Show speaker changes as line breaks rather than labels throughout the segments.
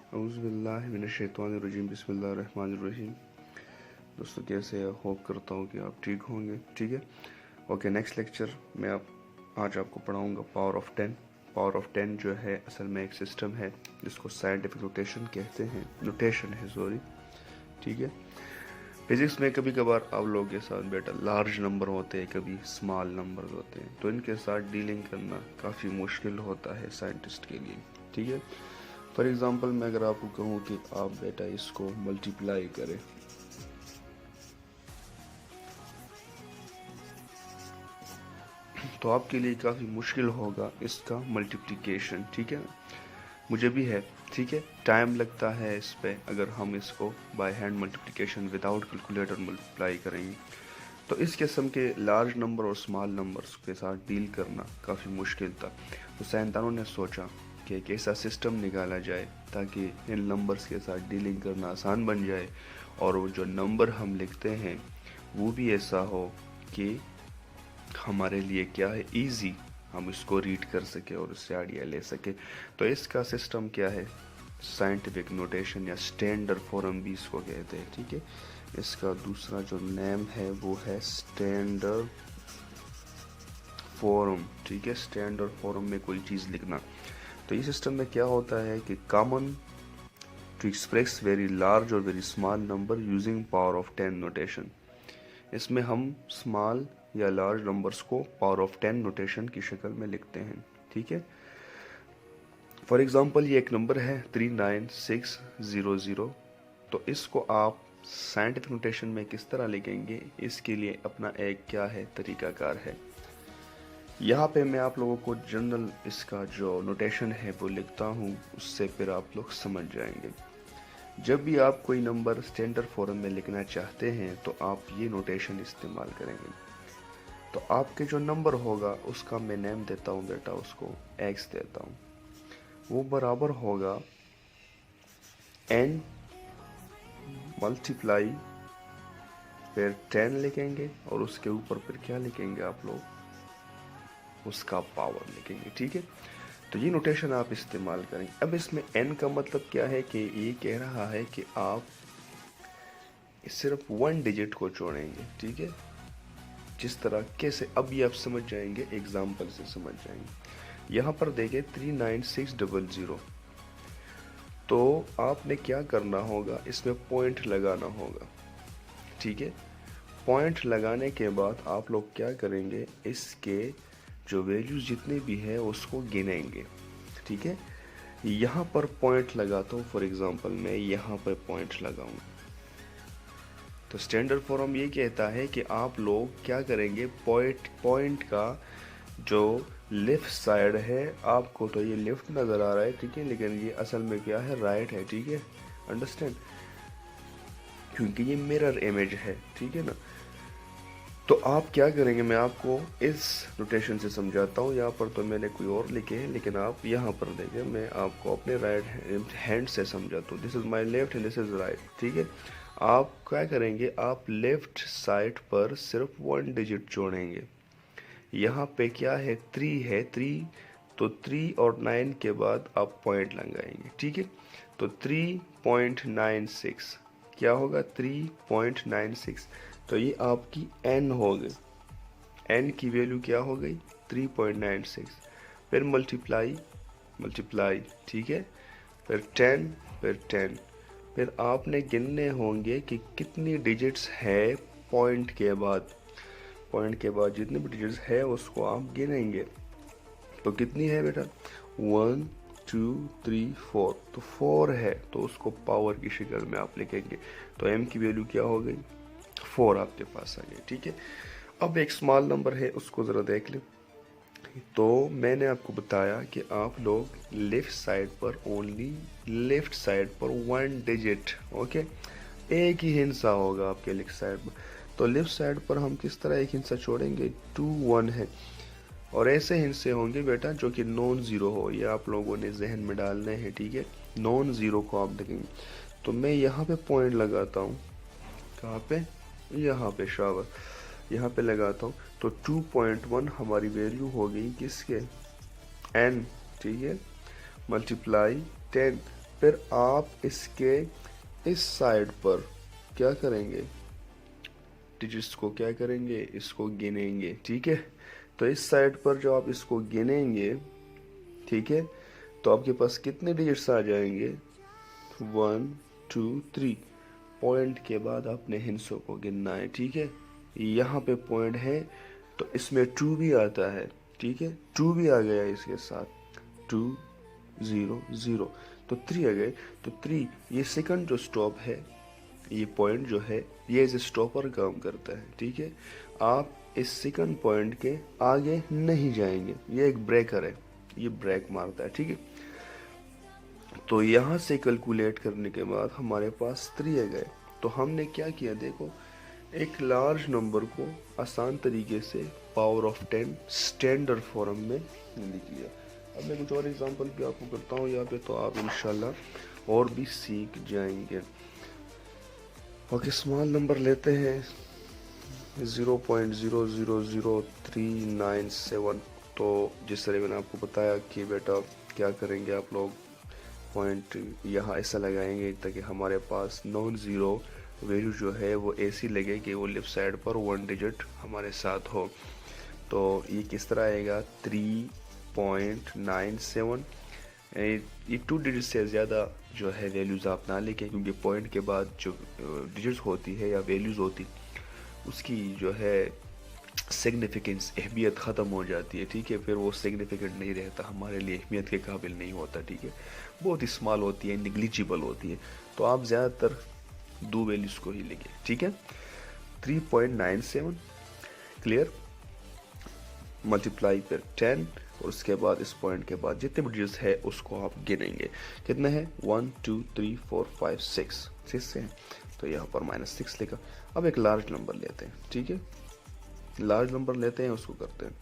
औज़ुबिल्लाहिमिनश्शैतानिर्रजीम बिस्मिल्लाहिर्रहमानिर्रहीम। दोस्तों कैसे हैं? होप करता हूँ कि आप ठीक होंगे। ठीक है, ओके। नेक्स्ट लेक्चर में आज आपको पढ़ाऊँगा पावर ऑफ 10। पावर ऑफ 10 जो है असल में एक सिस्टम है जिसको साइंटिफिक नोटेशन कहते हैं, नोटेशन है सॉरी। ठीक है, फिजिक्स में कभी कभार आप लोगों के साथ बेटा लार्ज नंबर होते हैं, कभी स्मॉल नंबर होते हैं, तो इनके साथ डीलिंग करना काफ़ी मुश्किल होता है साइंटिस्ट के लिए। ठीक है, फॉर एग्ज़ाम्पल मैं अगर आपको कहूँ कि आप बेटा इसको मल्टीप्लाई करें, तो आपके लिए काफ़ी मुश्किल होगा इसका मल्टीप्लिकेशन। ठीक है, मुझे भी है। ठीक है, टाइम लगता है इस पे। अगर हम इसको by hand multiplication without calculator multiply करेंगे तो इस किस्म के लार्ज नंबर और स्मॉल नंबर्स के साथ डील करना काफ़ी मुश्किल था। तो साइंसदानों ने सोचा कि एक ऐसा सिस्टम निकाला जाए ताकि इन नंबर्स के साथ डीलिंग करना आसान बन जाए, और वो जो नंबर हम लिखते हैं वो भी ऐसा हो कि हमारे लिए क्या है, इजी, हम इसको रीड कर सके और उससे आइडिया ले सके। तो इसका सिस्टम क्या है, साइंटिफिक नोटेशन या स्टैंडर्ड फॉर्म भी इसको कहते हैं। ठीक है, इसका दूसरा जो नेम है वो है स्टैंडर्ड फॉर्म। ठीक है, स्टैंडर्ड फॉर्म में कोई चीज़ लिखना। तो इस सिस्टम में क्या होता है कि common to express very large और very small number using power of 10 notation. इसमें हम स्मॉल या लार्ज नंबर्स को पावर ऑफ 10 नोटेशन की शक्ल में लिखते हैं। ठीक है, फॉर एग्जांपल ये एक नंबर है 39600। तो इसको आप साइंटिफिक नोटेशन में किस तरह लिखेंगे, इसके लिए अपना एक क्या है तरीकाकार है। यहाँ पे मैं आप लोगों को जनरल इसका जो नोटेशन है वो लिखता हूँ, उससे फिर आप लोग समझ जाएंगे। जब भी आप कोई नंबर स्टैंडर्ड फॉर्म में लिखना चाहते हैं तो आप ये नोटेशन इस्तेमाल करेंगे। तो आपके जो नंबर होगा उसका मैं नेम देता हूँ बेटा, उसको एक्स देता हूँ। वो बराबर होगा n मल्टीप्लाई फिर 10 लिखेंगे और उसके ऊपर फिर क्या लिखेंगे आप लोग, उसका पावर लिखेंगे। ठीक है, तो ये नोटेशन आप इस्तेमाल करेंगे। अब इसमें n का मतलब क्या है कि ये कह रहा है कि आप सिर्फ 1 डिजिट को जोड़ेंगे। ठीक है, जिस तरह कैसे, अब ये आप समझ जाएंगे, एग्जाम्पल से समझ जाएंगे। यहाँ पर देखें 39600, तो आपने क्या करना होगा, इसमें पॉइंट लगाना होगा। ठीक है, पॉइंट लगाने के बाद आप लोग क्या करेंगे, इसके जो वैल्यूज जितने भी है उसको गिनेंगे। ठीक है, यहाँ पर पॉइंट लगाता हूँ, फॉर एग्जांपल मैं यहाँ पर पॉइंट लगाऊंगा। तो स्टैंडर्ड फॉर्म ये कहता है कि आप लोग क्या करेंगे, पॉइंट का जो लेफ्ट साइड है, आपको तो ये लेफ्ट नज़र आ रहा है, ठीक है, लेकिन ये असल में क्या है, राइट है। ठीक है, अंडरस्टैंड, क्योंकि ये मिरर इमेज है। ठीक है ना, तो आप क्या करेंगे, मैं आपको इस नोटेशन से समझाता हूँ। यहाँ पर तो मैंने कोई और लिखे हैं, लेकिन आप यहाँ पर देखें, मैं आपको अपने राइट हैंड से समझाता हूँ। This is my left and this is right. ठीक है, आप क्या करेंगे, आप लेफ्ट साइड पर सिर्फ 1 डिजिट जोड़ेंगे। यहाँ पे क्या है, 3 है, 3, तो 3 और 9 के बाद आप पॉइंट लगाएंगे। ठीक है, तो 3.96 क्या होगा, 3.96, तो ये आपकी n हो गई। n की वैल्यू क्या हो गई, 3.96। फिर मल्टीप्लाई, ठीक है, फिर 10, फिर 10, फिर आपने गिनने होंगे कि कितनी डिजिट्स है पॉइंट के बाद। पॉइंट के बाद जितने भी डिजिट्स है उसको आप गिनेंगे। तो कितनी है बेटा, 1 2 3 4, तो 4 है, तो उसको पावर की शक्ल में आप लिखेंगे। तो m की वैल्यू क्या हो गई, 4 आपके पास आ गई। ठीक है, अब एक स्मॉल नंबर है, उसको ज़रा देख लें। तो मैंने आपको बताया कि आप लोग लेफ्ट साइड पर, ओनली लेफ्ट साइड पर 1 डिजिट, ओके, एक ही हिस्सा होगा आपके लेफ्ट साइड पर। तो लेफ्ट साइड पर हम किस तरह एक हिस्सा छोड़ेंगे, 2 1 है, और ऐसे हिस्से होंगे बेटा जो कि नॉन ज़ीरो हो, ये आप लोगों ने जहन में डालने हैं। ठीक है, नॉन ज़ीरो को आप देखेंगे। तो मैं यहाँ पे पॉइंट लगाता हूँ, कहाँ पे, यहाँ पे, शाबाश, यहाँ पे लगाता हूँ। तो 2.1 हमारी वैल्यू हो गई किसके, n। ठीक है, मल्टीप्लाई 10, फिर आप इसके इस साइड पर क्या करेंगे, डिजिट्स को क्या करेंगे, इसको गिनेंगे, ठीक है। तो इस साइड पर जो आप इसको गिनेंगे, ठीक है, तो आपके पास कितने डिजिट्स आ जाएंगे, 1 2 3। पॉइंट के बाद आपने हिंसों को गिनना है, ठीक है। यहाँ पे पॉइंट है तो इसमें 2 भी आता है, ठीक है, 2 भी आ गया इसके साथ, 2 0 0, तो 3 आ गए। तो 3 ये सेकंड जो स्टॉप है, ये पॉइंट जो है ये एज ए स्टॉपर काम करता है, ठीक है। आप इस सेकंड पॉइंट के आगे नहीं जाएंगे, ये एक ब्रेकर है, ये ब्रेक मारता है, ठीक है। तो यहाँ से कैलकुलेट करने के बाद हमारे पास 3 आ गए। तो हमने क्या किया, देखो, एक लार्ज नंबर को आसान तरीके से पावर ऑफ 10 स्टैंडर्ड फॉर्म में लिख लिया। अब मैं कुछ और एग्जांपल भी आपको करता हूँ यहाँ पे, तो आप इंशाल्लाह और भी सीख जाएंगे। ओके, स्मॉल नंबर लेते हैं 0.000397। तो जिस तरह मैंने आपको बताया कि बेटा क्या करेंगे आप लोग, पॉइंट यहाँ ऐसा लगाएंगे ताकि हमारे पास नॉन ज़ीरो वैल्यू जो है वो ऐसी लगे कि वो लेफ्ट साइड पर 1 डिजिट हमारे साथ हो। तो ये किस तरह आएगा, 3.97। ये 2 डिजिट से ज़्यादा जो है वैल्यूज़ आप ना लेके, क्योंकि पॉइंट के बाद जो डिजिट्स होती है या वैल्यूज़ होती उसकी जो है सिग्निफिकेंस, अहमियत ख़त्म हो जाती है, ठीक है। फिर वो सिग्निफिकेंट नहीं रहता, हमारे लिए अहमियत के काबिल नहीं होता, ठीक है। बहुत ही स्मॉल होती है, निग्लिजिबल होती है। तो आप ज़्यादातर 2 वैल्यूज़ को ही लेंगे, ठीक है। 3.97 क्लियर, मल्टीप्लाई पर 10, और उसके बाद इस पॉइंट के बाद जितने भी डिजिट्स है उसको आप गिनेंगे। कितने हैं, 1 2 3 4 5 6 से हैं, तो यहाँ पर -6 लिखा। अब एक लार्ज नंबर लेते हैं, ठीक है, लार्ज नंबर लेते हैं, उसको करते हैं,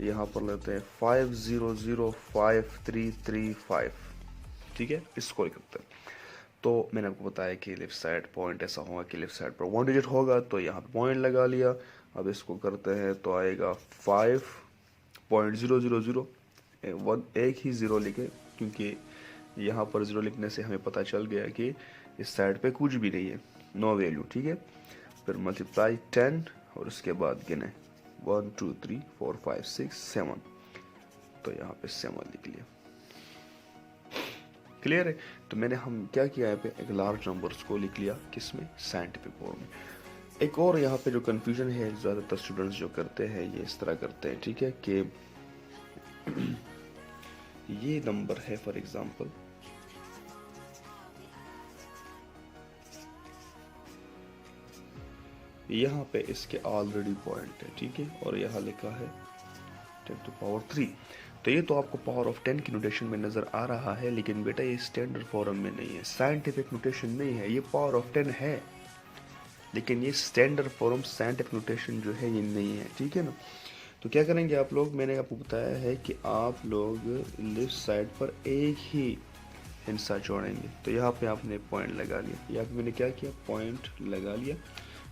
यहाँ पर लेते हैं 50053335, ठीक है, इसको करते हैं। तो मैंने आपको बताया कि लेफ्ट साइड पॉइंट ऐसा होगा कि लेफ्ट साइड पर 1 डिजिट होगा, तो यहाँ पे पॉइंट लगा लिया। अब इसको करते हैं तो आएगा 5.000, एक ही ज़ीरो लिखे, क्योंकि यहाँ पर ज़ीरो लिखने से हमें पता चल गया कि इस साइड पे कुछ भी नहीं है, नो वैल्यू, ठीक है। फिर मल्टीप्लाई 10 और उसके बाद गिने 1 2 3 4 5 6 7, तो यहाँ पे 7 लिख लिया, क्लियर है। तो मैंने हम क्या किया, यहाँ पे एक लार्ज नंबर्स को लिख लिया, किसमें, साइंटिफिक फॉर्म में। एक और यहाँ पे जो कंफ्यूजन है ज़्यादातर स्टूडेंट्स जो करते हैं, ये इस तरह करते हैं, ठीक है, कि ये नंबर है फॉर एग्जांपल, यहाँ पे इसके ऑलरेडी पॉइंट है, ठीक है, और यहाँ लिखा है 10⁻3। तो ये तो आपको पावर ऑफ 10 की नोटेशन में नज़र आ रहा है, लेकिन बेटा ये स्टैंडर्ड फॉर्म में नहीं है, साइंटिफिक नोटेशन नहीं है, ये पावर ऑफ 10 है, लेकिन ये स्टैंडर्ड फॉर्म साइंटिफिक नोटेशन जो है ये नहीं है, ठीक है ना। तो क्या करेंगे आप लोग, मैंने आपको बताया है कि आप लोग लेफ्ट साइड पर एक ही हिस्सा जोड़ेंगे। तो यहाँ पे आपने पॉइंट लगा लिया, यहाँ पे मैंने क्या किया, पॉइंट लगा लिया,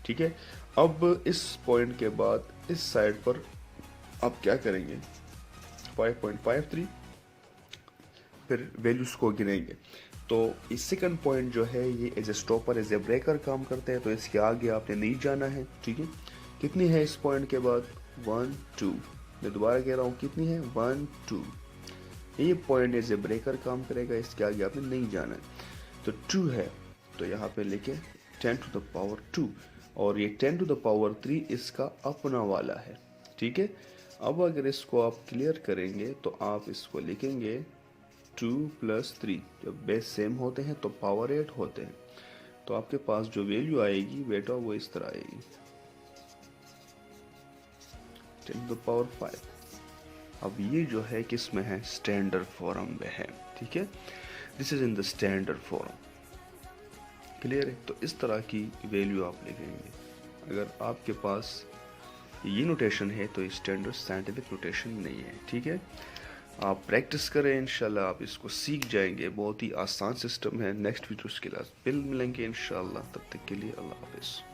ठीक है। अब इस पॉइंट के बाद इस साइड पर आप क्या करेंगे, 5.53, फिर वैल्यूज को गिनेंगे। तो इस सेकंड पॉइंट जो है ये as a stopper, as a breaker काम करते हैं, तो इसके आगे आपने नहीं जाना है, ठीक है। कितनी है इस पॉइंट के बाद, 1 2, मैं दोबारा कह रहा हूँ कितनी है, 1 2। ये पॉइंट एज ए ब्रेकर काम करेगा, इसके आगे आपने नहीं जाना है। तो 2 है, तो यहाँ पे लिखे 10⁻2, और ये 10⁻3 इसका अपना वाला है, ठीक है। अब अगर इसको आप क्लियर करेंगे तो आप इसको लिखेंगे 2 + 3, जब बेस सेम होते हैं तो पावर 8 होते हैं, तो आपके पास जो वैल्यू आएगी बेटा वो इस तरह आएगी, 10⁻5। अब ये जो है किस में है, स्टैंडर्ड फॉर्म में है, ठीक है, this is in the standard form, clear है। तो इस तरह की वैल्यू आप लिखेंगे। अगर आपके पास ये नोटेशन है तो स्टैंडर्ड साइंटिफिक नोटेशन नहीं है, ठीक है। आप प्रैक्टिस करें, इंशाल्लाह आप इसको सीख जाएंगे, बहुत ही आसान सिस्टम है। नेक्स्ट वीडियो के लिए फिर मिलेंगे इंशाल्लाह, तब तक के लिए अल्लाह हाफिज़।